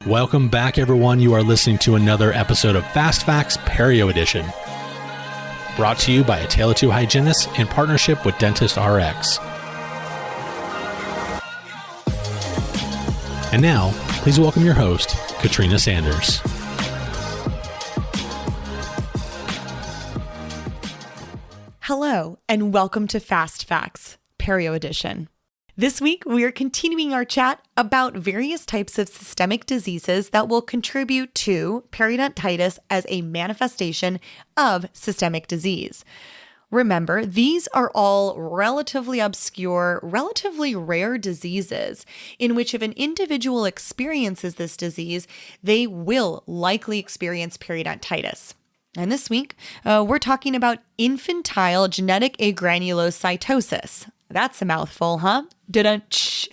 Welcome back, everyone. You are listening to another episode of Fast Facts Perio Edition, brought to you by A Tale of Two Hygienists in partnership with Dentist RX. And now, please welcome your host, Katrina Sanders. Hello, and welcome to Fast Facts Perio Edition. This week, we are continuing our chat about various types of systemic diseases that will contribute to periodontitis as a manifestation of systemic disease. Remember, these are all relatively obscure, relatively rare diseases in which if an individual experiences this disease, they will likely experience periodontitis. And this week, we're talking about infantile genetic agranulocytosis. That's a mouthful, huh? Dun-dun-ch.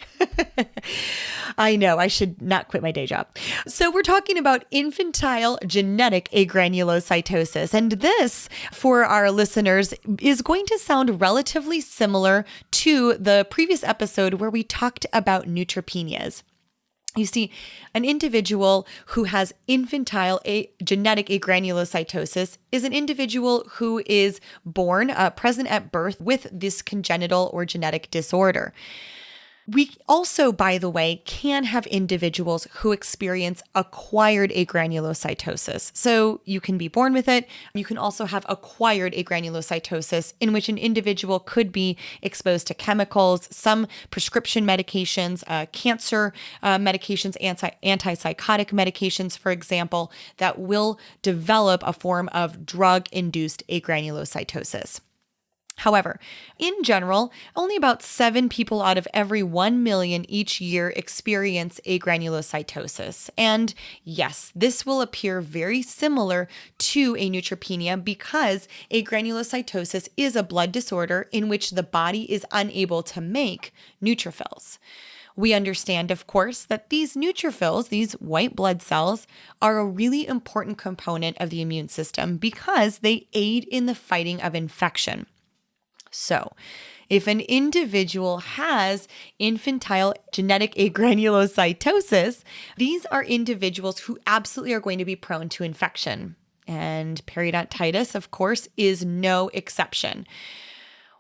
I know, I should not quit my day job. So we're talking about infantile genetic agranulocytosis. And this, for our listeners, is going to sound relatively similar to the previous episode where we talked about neutropenias. You see, an individual who has infantile genetic agranulocytosis is an individual who is born, present at birth with this congenital or genetic disorder. We also, by the way, can have individuals who experience acquired agranulocytosis. So you can be born with it. You can also have acquired agranulocytosis in which an individual could be exposed to chemicals, some prescription medications, cancer medications, antipsychotic medications, for example, that will develop a form of drug-induced agranulocytosis. However, in general, only about 7 people out of every 1 million each year experience agranulocytosis. And yes, this will appear very similar to a neutropenia because agranulocytosis is a blood disorder in which the body is unable to make neutrophils. We understand, of course, that these neutrophils, these white blood cells, are a really important component of the immune system because they aid in the fighting of infection. So, if an individual has infantile genetic agranulocytosis, these are individuals who absolutely are going to be prone to infection. And periodontitis, of course, is no exception.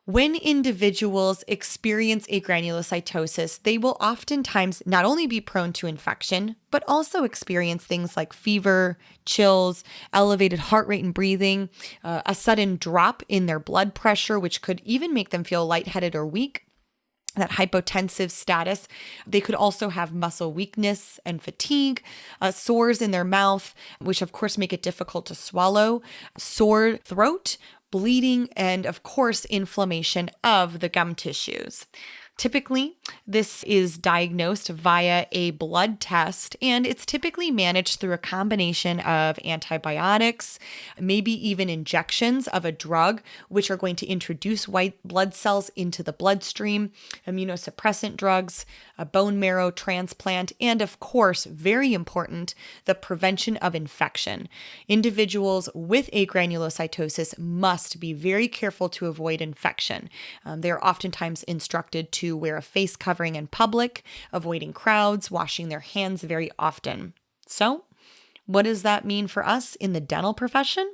When individuals experience agranulocytosis, they will oftentimes not only be prone to infection, but also experience things like fever, chills, elevated heart rate and breathing, a sudden drop in their blood pressure, which could even make them feel lightheaded or weak. That hypotensive status. They could also have muscle weakness and fatigue, sores in their mouth, which of course make it difficult to swallow, sore throat, bleeding, and of course, inflammation of the gum tissues. Typically, this is diagnosed via a blood test, and it's typically managed through a combination of antibiotics, maybe even injections of a drug, which are going to introduce white blood cells into the bloodstream, immunosuppressant drugs, a bone marrow transplant, and of course, very important, the prevention of infection. Individuals with agranulocytosis must be very careful to avoid infection. They are oftentimes instructed to wear a face covering in public, avoiding crowds, washing their hands very often. So, what does that mean for us in the dental profession?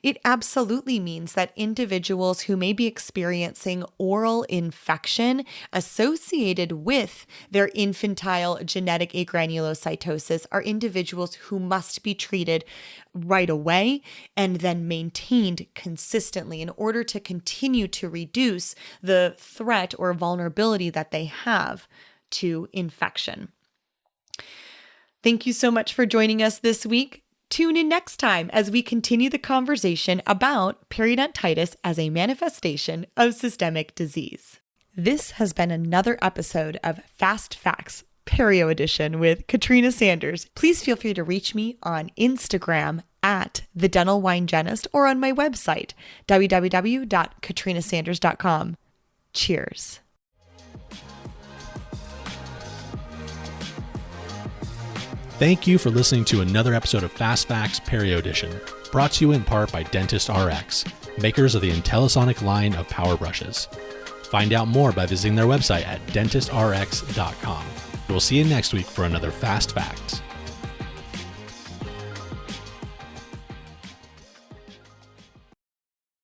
It absolutely means that individuals who may be experiencing oral infection associated with their infantile genetic agranulocytosis are individuals who must be treated right away and then maintained consistently in order to continue to reduce the threat or vulnerability that they have to infection. Thank you so much for joining us this week. Tune in next time as we continue the conversation about periodontitis as a manifestation of systemic disease. This has been another episode of Fast Facts Perio Edition with Katrina Sanders. Please feel free to reach me on Instagram at The Dental Wine Genist or on my website, www.katrinasanders.com. Cheers. Thank you for listening to another episode of Fast Facts Perio Edition, brought to you in part by Dentist RX, makers of the IntelliSonic line of power brushes. Find out more by visiting their website at dentistrx.com. We'll see you next week for another Fast Fact.